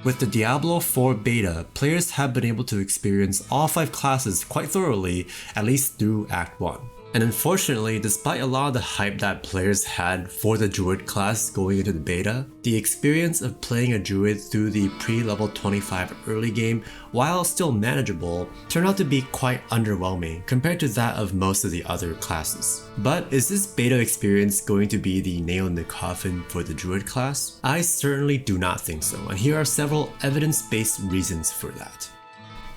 With the Diablo IV Beta, players have been able to experience all 5 classes quite thoroughly, at least through Act 1. And unfortunately, despite a lot of the hype that players had for the Druid class going into the beta, the experience of playing a Druid through the pre-level 25 early game, while still manageable, turned out to be quite underwhelming compared to that of most of the other classes. But is this beta experience going to be the nail in the coffin for the Druid class? I certainly do not think so, and here are several evidence-based reasons for that.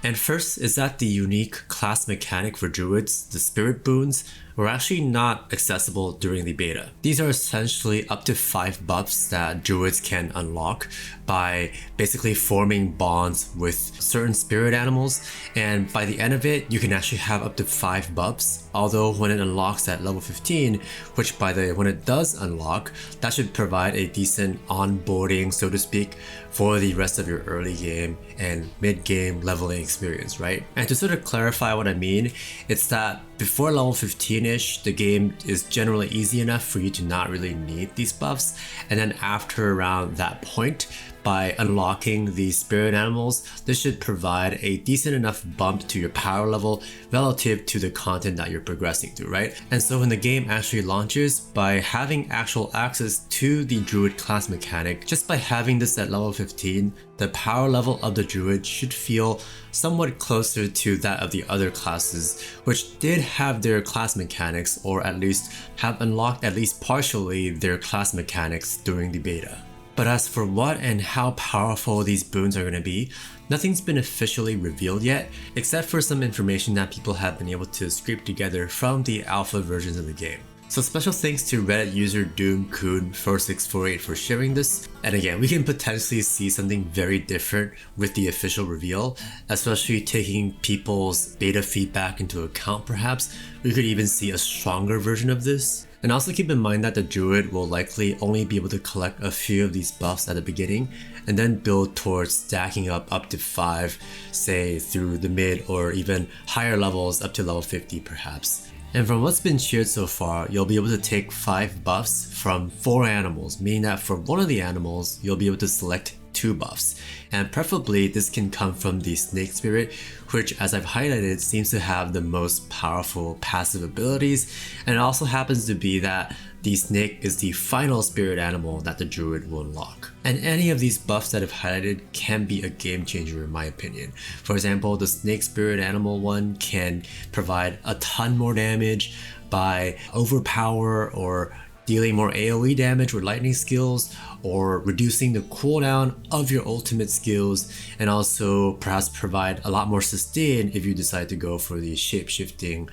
And first is that the unique class mechanic for Druids, the Spirit Boons, were actually not accessible during the beta. These are essentially up to 5 buffs that Druids can unlock by basically forming bonds with certain spirit animals, and by the end of it, you can actually have up to 5 buffs, although when it unlocks at level 15, which by the way, when it does unlock, that should provide a decent onboarding, so to speak, for the rest of your early game and mid-game leveling experience, right? And to sort of clarify what I mean, it's that before level 15-ish, the game is generally easy enough for you to not really need these buffs, and then after around that point, by unlocking these spirit animals, this should provide a decent enough bump to your power level relative to the content that you're progressing through, right? And so when the game actually launches, by having actual access to the Druid class mechanic, just by having this at level 15, the power level of the Druid should feel somewhat closer to that of the other classes, which did have their class mechanics, or at least have unlocked at least partially their class mechanics during the beta. But as for what and how powerful these boons are going to be, nothing's been officially revealed yet, except for some information that people have been able to scrape together from the alpha versions of the game. So special thanks to Reddit user DoomKoon4648 for sharing this. And again, we can potentially see something very different with the official reveal, especially taking people's beta feedback into account perhaps. We could even see a stronger version of this. And also keep in mind that the Druid will likely only be able to collect a few of these buffs at the beginning, and then build towards stacking up to 5, say through the mid or even higher levels up to level 50 perhaps. And from what's been shared so far, you'll be able to take 5 buffs from 4 animals, meaning that for one of the animals, you'll be able to select 2 buffs. And preferably this can come from the Snake Spirit, which as I've highlighted seems to have the most powerful passive abilities, and it also happens to be that the snake is the final spirit animal that the Druid will unlock. And any of these buffs that I've highlighted can be a game changer in my opinion. For example, the snake spirit animal one can provide a ton more damage by overpower or dealing more AoE damage with lightning skills, or reducing the cooldown of your ultimate skills, and also perhaps provide a lot more sustain if you decide to go for the shape-shifting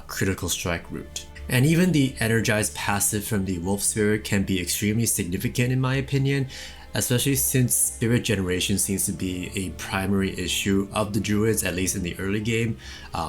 critical strike route. And even the energized passive from the Wolf Spirit can be extremely significant in my opinion, especially since spirit generation seems to be a primary issue of the Druids, at least in the early game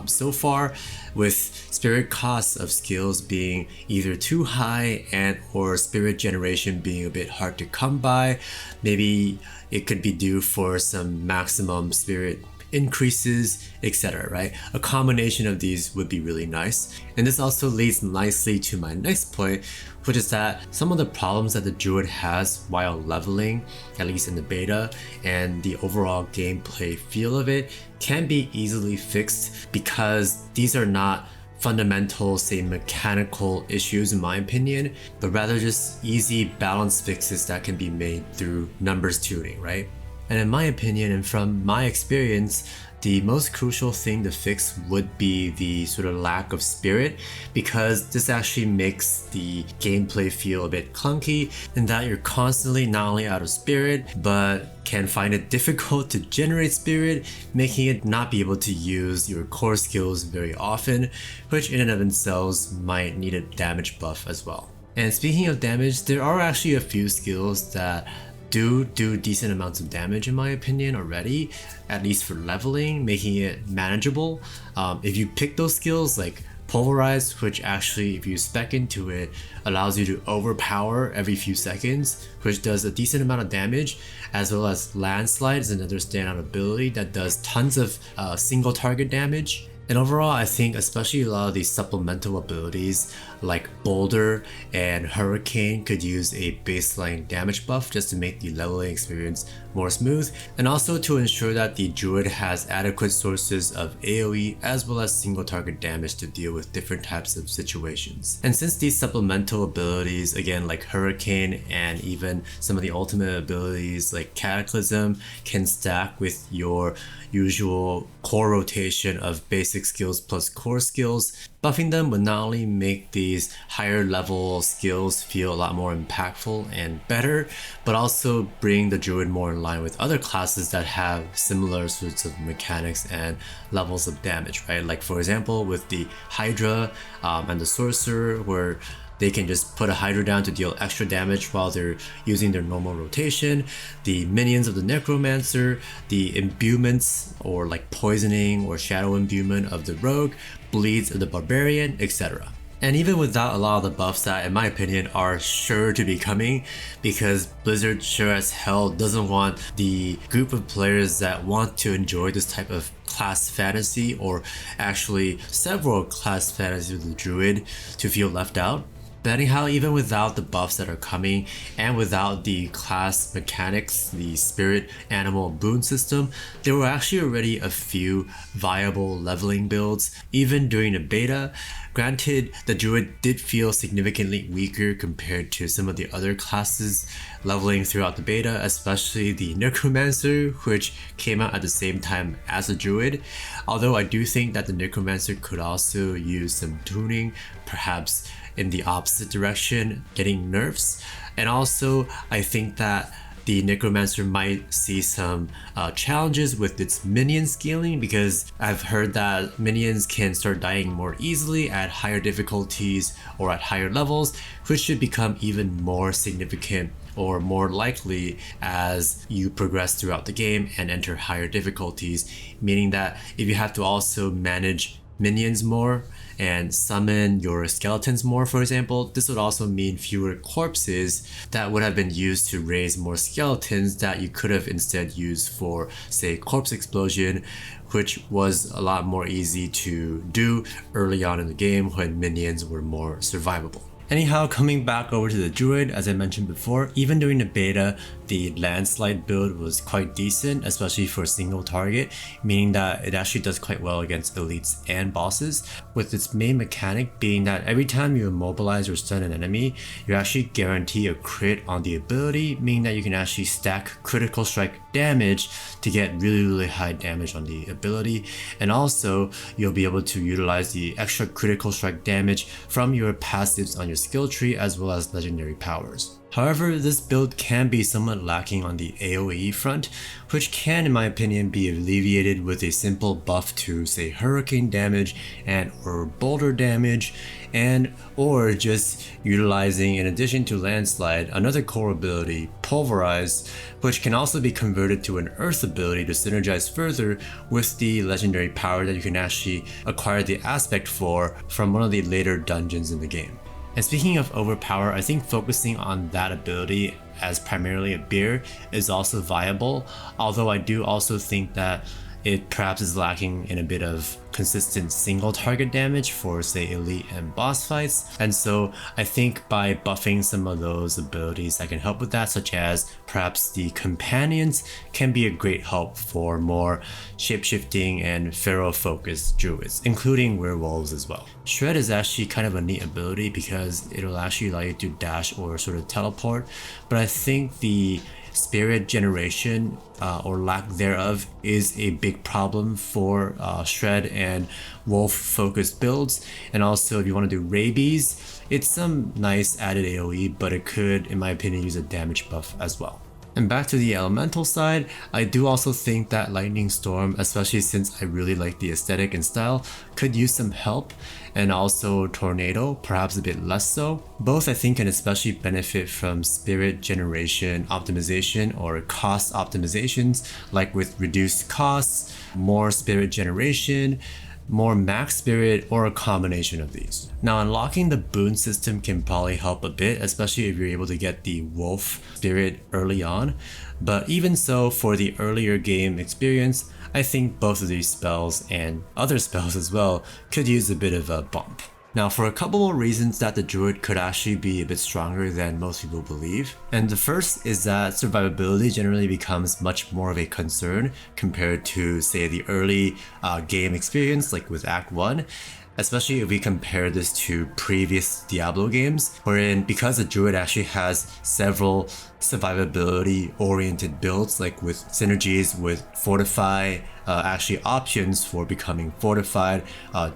so far, with spirit costs of skills being either too high and or spirit generation being a bit hard to come by. Maybe it could be due for some maximum spirit increases, etc., right? A combination of these would be really nice. And this also leads nicely to my next point, which is that some of the problems that the Druid has while leveling, at least in the beta, and the overall gameplay feel of it can be easily fixed, because these are not fundamental, say, mechanical issues in my opinion, but rather just easy balance fixes that can be made through numbers tuning, right? And in my opinion, and from my experience, the most crucial thing to fix would be the sort of lack of spirit, because this actually makes the gameplay feel a bit clunky, in that you're constantly not only out of spirit, but can find it difficult to generate spirit, making it not be able to use your core skills very often, which in and of themselves might need a damage buff as well. And speaking of damage, there are actually a few skills that do decent amounts of damage in my opinion already, at least for leveling, making it manageable. If you pick those skills like Pulverize, which actually if you spec into it allows you to overpower every few seconds, which does a decent amount of damage, as well as Landslide is another standout ability that does tons of single target damage. And overall, I think especially a lot of these supplemental abilities like Boulder and Hurricane could use a baseline damage buff just to make the leveling experience more smooth, and also to ensure that the Druid has adequate sources of AoE as well as single target damage to deal with different types of situations. And since these supplemental abilities, again like Hurricane and even some of the ultimate abilities like Cataclysm, can stack with your usual core rotation of basic skills plus core skills, buffing them would not only make these higher level skills feel a lot more impactful and better, but also bring the Druid more in line with other classes that have similar sorts of mechanics and levels of damage, right? Like for example, with the Hydra and the Sorcerer, where they can just put a Hydra down to deal extra damage while they're using their normal rotation. The minions of the Necromancer, the imbuements or like poisoning or shadow imbuement of the Rogue, bleeds of the Barbarian, etc. And even without a lot of the buffs that, in my opinion, are sure to be coming, because Blizzard sure as hell doesn't want the group of players that want to enjoy this type of class fantasy, or actually several class fantasies with the Druid, to feel left out. But anyhow, even without the buffs that are coming and without the class mechanics, the spirit animal boon system, there were actually already a few viable leveling builds even during the beta. Granted, the Druid did feel significantly weaker compared to some of the other classes leveling throughout the beta, especially the Necromancer, which came out at the same time as the Druid. Although I do think that the Necromancer could also use some tuning, perhaps in the opposite direction, getting nerfs. And also, I think that the Necromancer might see some challenges with its minion scaling, because I've heard that minions can start dying more easily at higher difficulties or at higher levels, which should become even more significant or more likely as you progress throughout the game and enter higher difficulties, meaning that if you have to also manage minions more and summon your skeletons more, for example, this would also mean fewer corpses that would have been used to raise more skeletons that you could have instead used for, say, corpse explosion, which was a lot more easy to do early on in the game when minions were more survivable. Anyhow, coming back over to the Druid, as I mentioned before, even during the beta, the landslide build was quite decent, especially for a single target, meaning that it actually does quite well against elites and bosses, with its main mechanic being that every time you immobilize or stun an enemy, you actually guarantee a crit on the ability, meaning that you can actually stack critical strike damage to get really high damage on the ability, and also you'll be able to utilize the extra critical strike damage from your passives on your skill tree as well as legendary powers. However, this build can be somewhat lacking on the AoE front, which can, in my opinion, be alleviated with a simple buff to, say, Hurricane damage and or Boulder damage, and or just utilizing, in addition to Landslide, another core ability, Pulverize, which can also be converted to an Earth ability to synergize further with the legendary power that you can actually acquire the aspect for from one of the later dungeons in the game. And speaking of overpower, I think focusing on that ability as primarily a beer is also viable, although I do also think that it perhaps is lacking in a bit of consistent single target damage for, say, elite and boss fights. And so I think by buffing some of those abilities that can help with that, such as perhaps the companions, can be a great help for more shapeshifting and pharaoh focused druids, including werewolves as well. Shred is actually kind of a neat ability because it'll actually allow you to dash or sort of teleport, but I think the spirit generation or lack thereof is a big problem for shred and wolf focused builds. And also, if you want to do rabies, it's some nice added AoE, but it could, in my opinion, use a damage buff as well. And back to the elemental side, I do also think that Lightning Storm, especially since I really like the aesthetic and style, could use some help, and also Tornado, perhaps a bit less so. Both I think can especially benefit from spirit generation optimization or cost optimizations, like with reduced costs, more spirit generation, more max spirit, or a combination of these. Now unlocking the boon system can probably help a bit, especially if you're able to get the wolf spirit early on, but even so, for the earlier game experience, I think both of these spells and other spells as well could use a bit of a bump. Now for a couple more reasons that the Druid could actually be a bit stronger than most people believe. And the first is that survivability generally becomes much more of a concern compared to, say, the early game experience like with Act 1. Especially if we compare this to previous Diablo games, wherein because the Druid actually has several survivability oriented builds, like with synergies with Fortify, actually options for becoming fortified,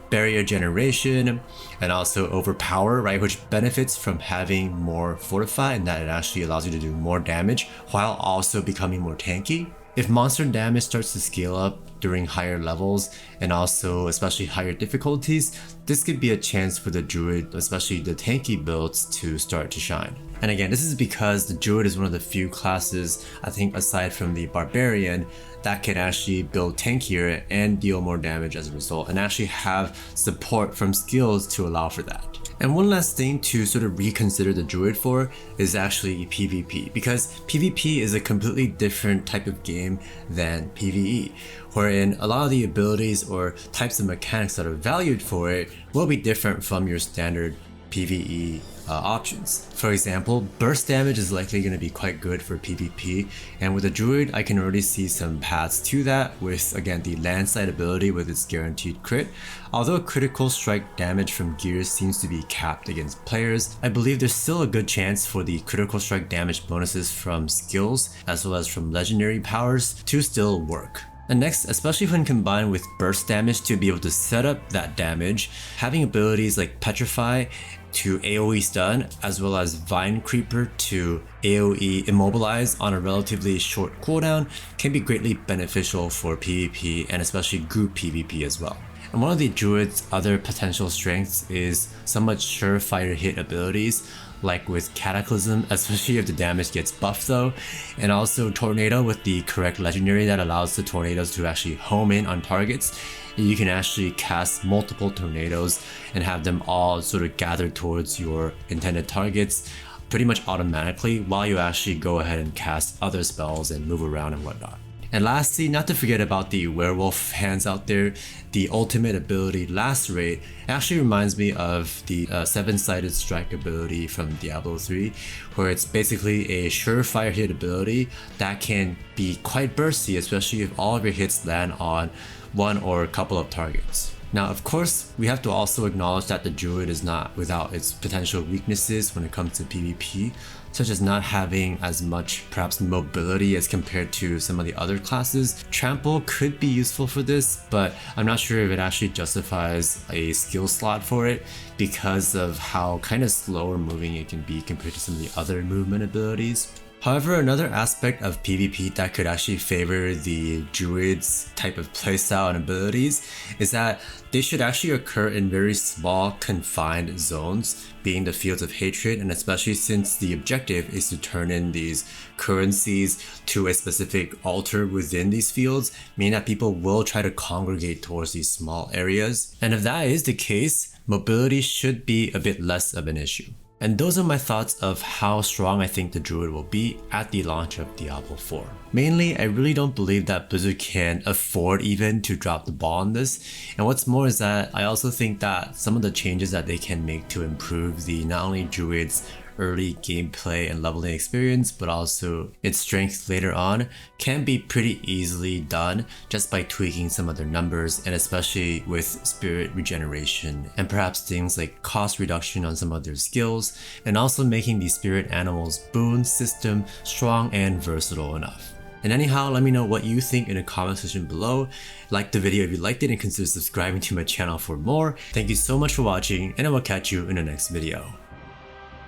barrier generation, and also overpower, right, which benefits from having more fortify and that it actually allows you to do more damage while also becoming more tanky. If monster damage starts to scale up during higher levels and also especially higher difficulties, this could be a chance for the Druid, especially the tanky builds, to start to shine. And again, this is because the Druid is one of the few classes, I think aside from the Barbarian, that can actually build tankier and deal more damage as a result, and actually have support from skills to allow for that. And one last thing to sort of reconsider the Druid for is actually PvP, because PvP is a completely different type of game than PvE, wherein a lot of the abilities or types of mechanics that are valued for it will be different from your standard PvE options. For example, burst damage is likely going to be quite good for PvP, and with the Druid I can already see some paths to that with, again, the landslide ability with its guaranteed crit. Although critical strike damage from gears seems to be capped against players, I believe there's still a good chance for the critical strike damage bonuses from skills as well as from legendary powers to still work. And next, especially when combined with burst damage to be able to set up that damage, having abilities like Petrify to AoE stun as well as Vine Creeper to AoE immobilize on a relatively short cooldown can be greatly beneficial for PvP and especially group PvP as well. And one of the Druid's other potential strengths is somewhat surefire hit abilities, like with Cataclysm, especially if the damage gets buffed though, and also Tornado with the correct legendary that allows the tornadoes to actually home in on targets. You can actually cast multiple tornadoes and have them all sort of gather towards your intended targets pretty much automatically while you actually go ahead and cast other spells and move around and whatnot. And lastly, not to forget about the werewolf fans out there, the ultimate ability Lacerate actually reminds me of the 7-sided strike ability from Diablo 3, where it's basically a surefire hit ability that can be quite bursty, especially if all of your hits land on one or a couple of targets. Now, of course, we have to also acknowledge that the Druid is not without its potential weaknesses when it comes to PvP, such as not having as much perhaps mobility as compared to some of the other classes. Trample could be useful for this, but I'm not sure if it actually justifies a skill slot for it because of how kind of slower moving it can be compared to some of the other movement abilities. However, another aspect of PvP that could actually favor the Druid's type of playstyle and abilities is that they should actually occur in very small, confined zones, being the fields of hatred, and especially since the objective is to turn in these currencies to a specific altar within these fields, meaning that people will try to congregate towards these small areas. And if that is the case, mobility should be a bit less of an issue. And those are my thoughts of how strong I think the Druid will be at the launch of Diablo 4. Mainly, I really don't believe that Blizzard can afford even to drop the ball on this. And what's more is that I also think that some of the changes that they can make to improve the not only Druid's early gameplay and leveling experience, but also its strength later on, can be pretty easily done just by tweaking some of their numbers, and especially with spirit regeneration and perhaps things like cost reduction on some of their skills, and also making the spirit animals boon system strong and versatile enough. And anyhow, let me know what you think in the comment section below. Like the video if you liked it and consider subscribing to my channel for more. Thank you so much for watching, and I will catch you in the next video.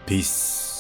Peace.